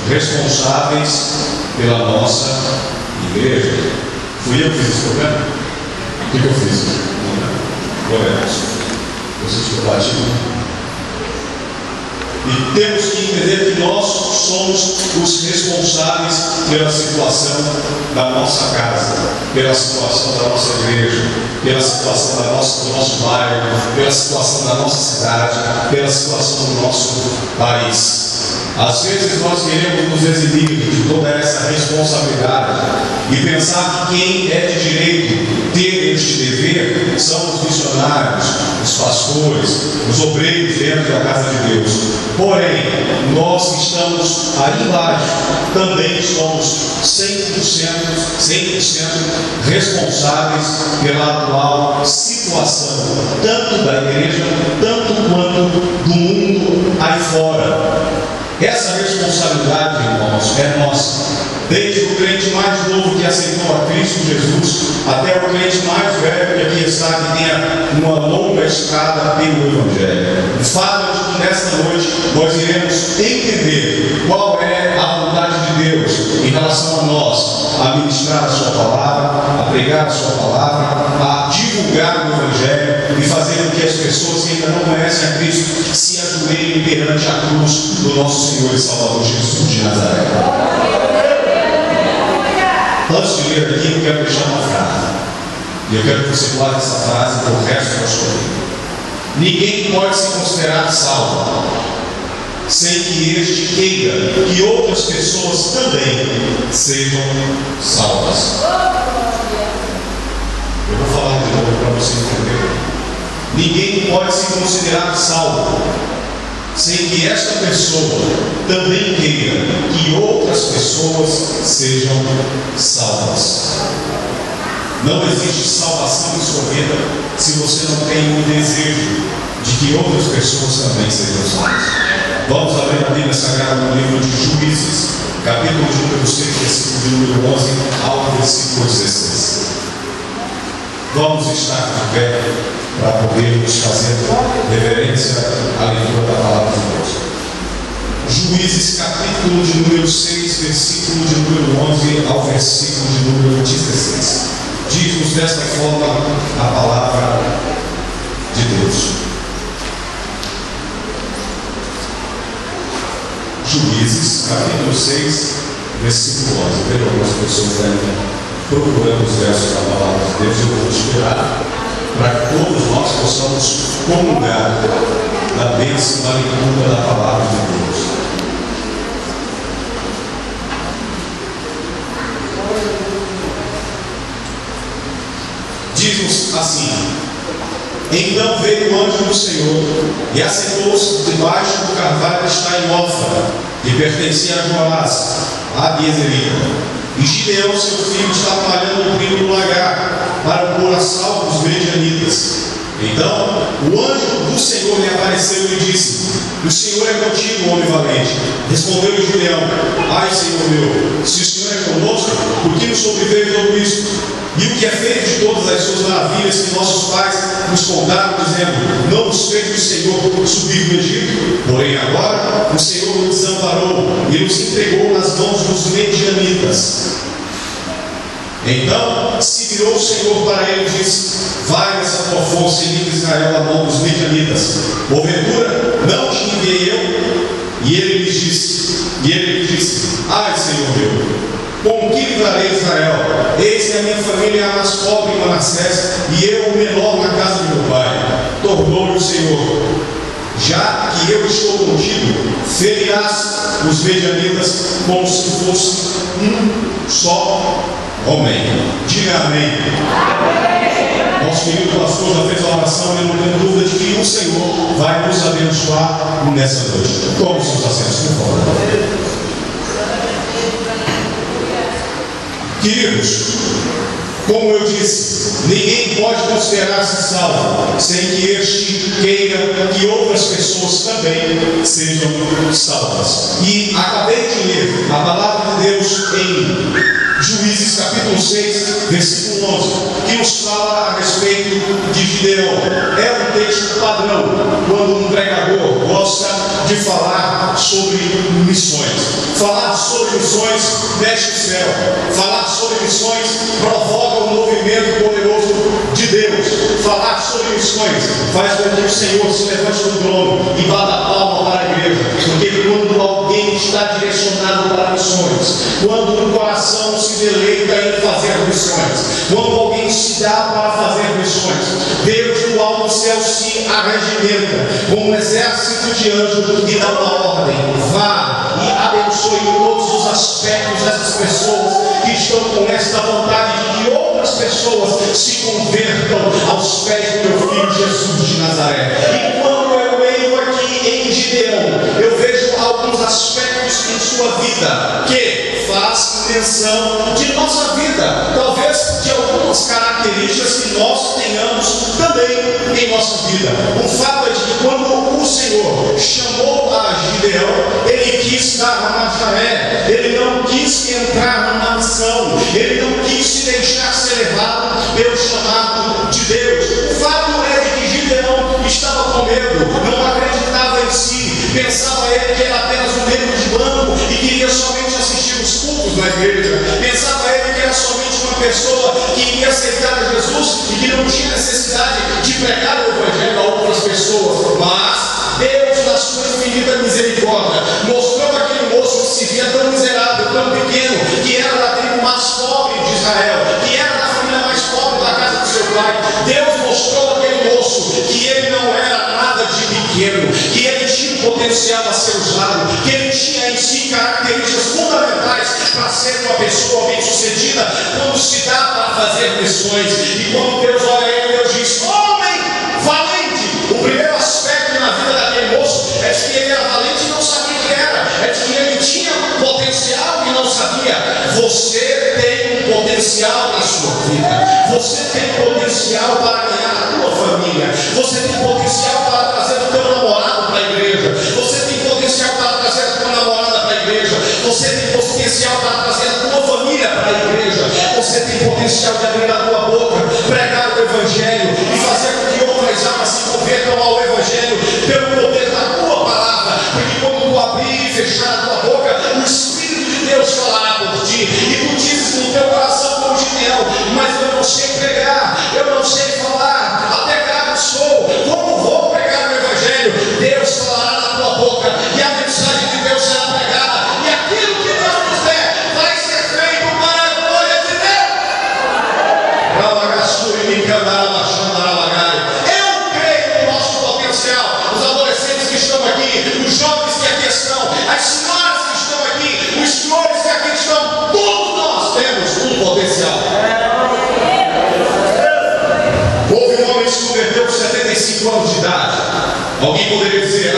responsáveis pela nossa igreja. Fui eu que fiz esse problema? O que eu fiz? Glória a Deus. Vocês estão batidos? E temos que entender que nós somos os responsáveis pela situação da nossa casa, pela situação da nossa igreja, pela situação do nosso bairro, pela situação da nossa cidade, pela situação do nosso país. Às vezes nós queremos nos eximir de toda essa responsabilidade e pensar que quem é de direito ter este dever são os missionários, os pastores, os obreiros dentro da casa de Deus. Porém, nós que estamos aí embaixo também somos 100% responsáveis pela atual situação, tanto da igreja, tanto quanto do mundo aí fora. Essa responsabilidade, irmãos, é nossa. Desde o crente mais novo que aceitou a Cristo Jesus, até o crente mais velho que aqui está, que tenha uma longa estrada pelo Evangelho. O fato é que nesta noite nós iremos entender qual é a vontade de Deus em relação a nós, a ministrar a sua palavra, a pregar a sua palavra, a divulgar o Evangelho e fazer com que as pessoas que ainda não conhecem a Cristo se ajoelhem perante a cruz do nosso Senhor e Salvador Jesus de Nazaré. Antes de ler aqui, eu quero deixar uma frase. E eu quero que você guarde essa frase para o resto da sua vida. Ninguém pode se considerar salvo sem que este queira que outras pessoas também sejam salvas. Eu vou falar de novo para você entender. Ninguém pode se considerar salvo sem que esta pessoa também queira que outras pessoas sejam salvas. Não existe salvação em sua vida se você não tem um desejo de que outras pessoas também sejam salvas. Vamos abrir a Bíblia Sagrada no livro de Juízes, capítulo de número 6, versículo de número 11 ao versículo 16. Vamos estar de pé para podermos fazer reverência à leitura da palavra de Deus. Juízes, capítulo de número 6, versículo de número 11 ao versículo de número 16. Diz-nos desta forma a palavra de Deus. Juízes, capítulo 6, versículo 11. Veja algumas pessoas ainda procurando os versos da palavra de Deus. Eu vou esperar para que todos nós possamos comungar da bênção da leitura da palavra de Deus. Diz-nos assim: então veio o anjo do Senhor e assentou-se debaixo do carvalho que está em Ofra, que pertencia a Joás, a Abiezerita. E Gideão, seu filho, estava malhando o trigo no lagar para pôr a salvo os medianitas. Então o anjo do Senhor lhe apareceu e lhe disse: o Senhor é contigo, homem valente. Respondeu-lhe Gideão: ai, Senhor meu, se o Senhor é conosco, por que nos sobreveio todo isto? E o que é feito de todas as suas maravilhas que nossos pais nos contaram, dizendo: não nos fez o Senhor subir do Egito? Porém agora o Senhor nos desamparou e nos entregou nas mãos dos medianitas. Então se virou o Senhor para ele e disse: vai nessa tua força e livre Israel a mão dos medianitas. Porventura não te enviei eu? E ele lhe disse: ai, Senhor meu, com que livrarei Israel? Eis que a minha família é a mais pobre em Manassés, e eu o menor na casa de meu pai. Tornou-lhe o Senhor: já que eu estou contigo, ferirás os medianitas como se fosse um só homem. Diga amém. Nosso querido pastor já fez a oração e eu não tenho dúvida de que o Senhor vai nos abençoar nessa noite. Tome seus assentos, por favor. Queridos, como eu disse, ninguém pode considerar-se salvo sem que este queira que outras pessoas também sejam salvas. E acabei de ler a palavra de Deus em Juízes capítulo 6, versículo 11, que nos fala a respeito de Gideão. É um texto padrão quando um pregador gosta de falar sobre missões. Falar sobre missões mexe o céu. Falar sobre missões provoca um movimento poderoso de Deus. Falar sobre missões faz com que o Senhor se levante do trono e bata a palma para a igreja. Porque quando alguém está direcionado para missões, quando o coração se deleita em fazer missões, quando alguém se dá para fazer missões, Deus do alto do céu se arregimenta com um exército de anjos e dá uma ordem: vá e abençoe todos os aspectos dessas pessoas que estão com esta vontade de que outras pessoas se convertam aos pés do meu filho Jesus de Nazaré. E quando eu leio aqui em Gideão, eu vejo alguns aspectos em sua vida que faz menção de nossa vida, talvez de algumas características que nós tenhamos também em nossa vida. O fato é de que quando o Senhor chamou a Gideão, ele quis dar a marcha ré, ele não quis entrar numa missão, ele não quis se deixar ser levado pelo chamado de Deus. O fato é de que Gideão estava com medo, não acreditava em si, pensava ele que era apenas um membro de banco e queria somente assistir os cultos na igreja, pensava ele que era somente uma pessoa que iria aceitar a Jesus e que não tinha necessidade de pregar o evangelho a outras pessoas. Mas Deus, na sua infinita misericórdia, mostrou aquele moço que se via tão miserável, tão pequeno, que era da tribo mais pobre de Israel, que era da família mais pobre da casa de seu pai. Deus mostrou aquele moço que ele não era nada de pequeno, que ele tinha um potencial a ser usado, que ele tinha em si características fundamentais para ser uma pessoa bem sucedida quando se dá para fazer missões. E quando Deus olha ele, Deus diz: homem valente. O primeiro aspecto na vida daquele moço é de que ele era valente e não sabia o que era, é de que ele tinha potencial e não sabia. Você tem um potencial na sua vida, você tem potencial para ganhar a tua família, você tem potencial para trazer o teu namorado para a igreja, você tem potencial para trazer a tua namorada para a igreja, você tem potencial para trazer a tua família para a igreja, você tem potencial de abrir a tua boca, pregar o evangelho e fazer com que outras almas se convertam ao evangelho pelo poder da tua palavra. Porque quando tu abrir e fechar a tua boca, o Espírito de Deus falará por ti, e tu dizes no teu coração como Gideão: mas eu não sei pregar, eu não sei falar, até grave sou, como vou pregar o evangelho? Deus falará na tua boca e a mensagem de Deus será pregada, e aquilo que Deus nos der vai ser feito para a glória de Deus. Eu creio no nosso potencial. Os adolescentes que estão aqui, os jovens que aqui estão, as senhoras que estão aqui, os senhores que aqui estão, todos nós temos um potencial. Houve um homem que se converteu com 75 anos de idade. Alguém poderia dizer: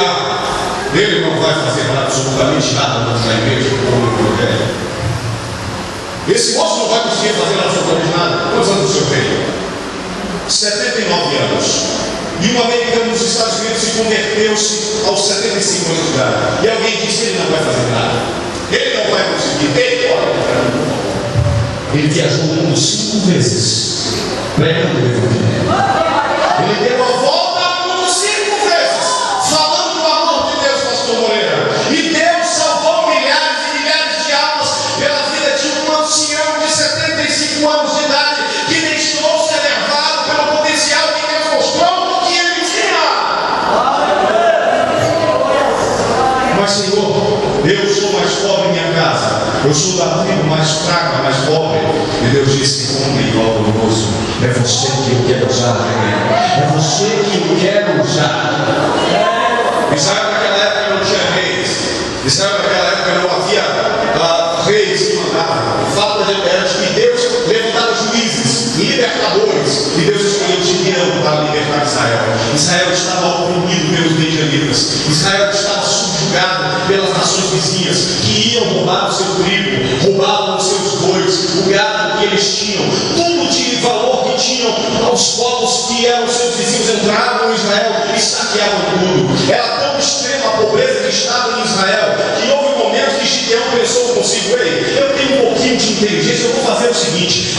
ele não vai fazer absolutamente nada na igreja, como o evangelho. Esse moço não vai conseguir fazer absolutamente nada. Quantos anos o senhor tem? 79 anos. E um americano nos Estados Unidos se converteu-se aos 75 anos de idade. E alguém disse: ele não vai fazer nada, ele não vai conseguir. Ele viajou o mundo 5 vezes pregando o evangelho. Ele deu a volta ao mundo 5 vezes falando do amor de Deus, pastor Moreira. E Deus salvou milhares e milhares de almas pela vida de um ancião de 75 anos de idade que deixou ser levado pelo potencial que Deus mostrou que ele tinha. Mas, Senhor, eu sou mais pobre em minha casa, eu sou da tribo mais fraca, mais pobre. E Deus disse: homem valoroso, é você que eu quero usar, é você que eu quero usar. Israel naquela época não tinha reis, Israel naquela época não havia reis que mandavam. O fato era de que Deus levantava juízes, libertadores, e Deus escolheu Gideão para libertar Israel. Israel estava oprimido pelos benjamitas, Israel estava subjugado pelas nações vizinhas que iam roubar o seu trigo, roubavam os seus bois, o gado que eles tinham, tudo de valor que tinham. Os povos que eram seus vizinhos entravam em Israel e saqueavam tudo. Era tão extrema a pobreza que estava em Israel que houve um momento que Gideão pensou consigo: ei, eu tenho um pouquinho de inteligência, eu vou fazer o seguinte: